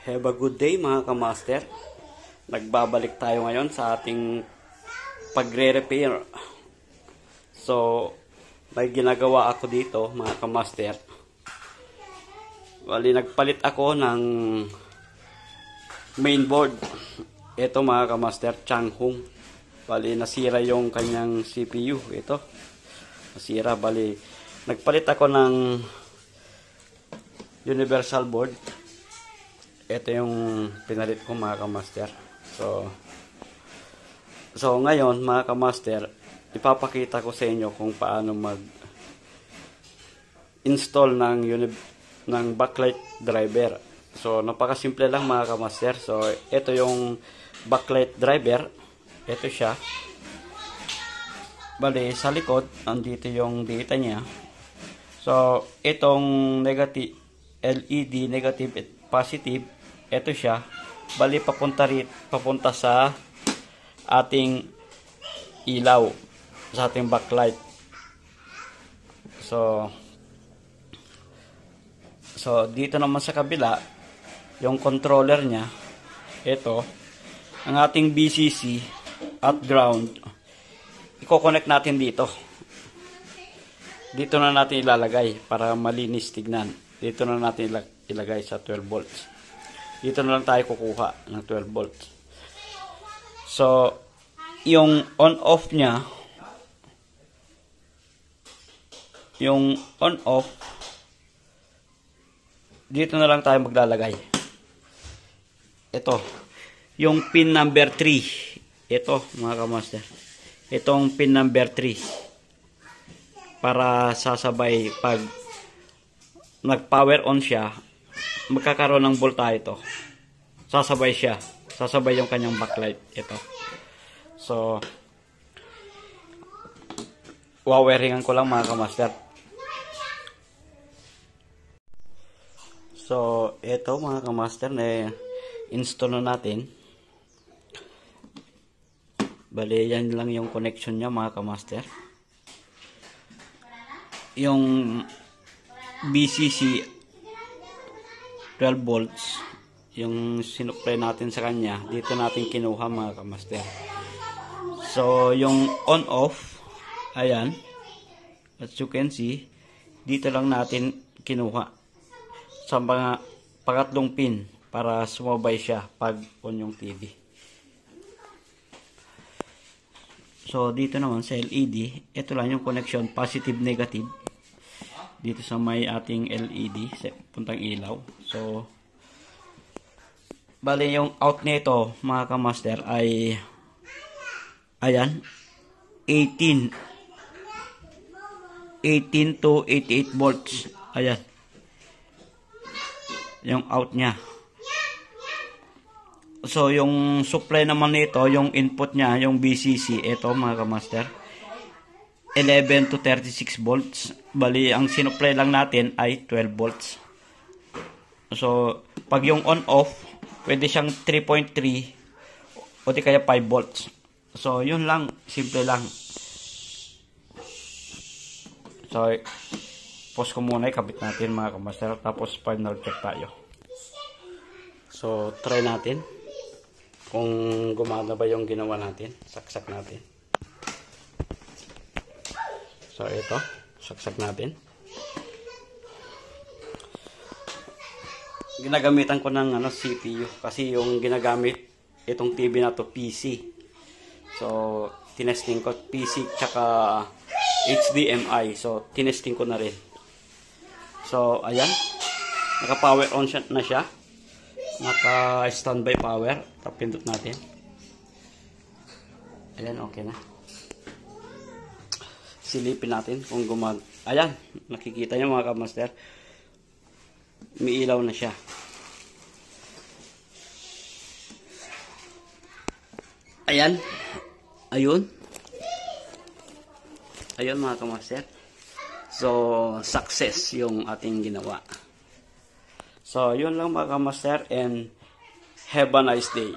Have a good day mga kamaster. Nagbabalik tayo ngayon sa ating pagre-repair. So, may ginagawa ako dito mga kamaster. Bali, nagpalit ako ng mainboard. Ito mga kamaster, Changhong. Bali, nasira yung kanyang CPU. Ito, nasira. Bali, nagpalit ako ng universal board. Ito yung pinalit ko mga kamaster. So ngayon mga kamaster, ipapakita ko sa inyo kung paano mag-install ng backlight driver. So napakasimple lang mga kamaster. So ito yung backlight driver. Ito siya. Bali sa likod, andito yung data niya. So itong negative LED, negative at positive, ito siya. Bali papunta sa ating ilaw, sa ating backlight. So dito naman sa kabila, yung controller niya, ito, ang ating BCC at ground, i-connect natin dito. Dito na natin ilalagay para malinis tignan. Dito na natin ilagay sa 12 volts. Dito na lang tayo kukuha ng 12 volts. So, yung on-off niya, yung on-off, dito na lang tayo maglalagay. Ito, yung pin number 3. Ito, mga kamaster. Itong pin number 3. Para sasabay pag nag-power on siya, magkakaroon ng volta ito. Sasabay siya. Sasabay yung kanyang backlight. Ito. So, wawiringan ko lang mga kamaster. So, ito mga kamaster, na-install na natin. Bali, yan lang yung connection niya mga kamaster. Yung BCC 12 volts, yung sinupply natin sa kanya, dito natin kinuha mga kamaster. So yung on off, ayan, as you can see, dito lang natin kinuha sa mga pangatlong pin para sumabay siya pag on yung TV. So dito naman sa LED, ito lang yung connection, positive negative, dito sa may ating LED sa puntang ilaw. So bali yung out nito mga kamaster ay ayan, 18 to 88 volts. Ayan yung out nya. So yung supply naman nito, yung input nya, yung BCC, ito mga kamaster, 11 to 36 volts. Bali, ang sinupply lang natin ay 12 volts. So, pag yung on-off, pwede siyang 3.3 o di kaya 5 volts. So, yun lang. Simple lang. So, pause ko muna. Ikabit natin mga kamaster. Tapos, final check tayo. So, try natin kung gumana ba yung ginawa natin. Saksak natin. So, ito. Saksak natin. Ginagamitan ko ng CPU. Kasi yung ginagamit, itong TV na to PC. So, tinesting ko PC tsaka HDMI. So, tinesting ko na rin. So, ayan. Naka-power on na siya. Naka-standby power. Tapindot natin. Ayan, okay na. Silipin natin kung ayan, nakikita nyo mga kamaster, may ilaw na siya. Ayan, ayun mga kamaster. So success yung ating ginawa. So yun lang mga kamaster, and have a nice day.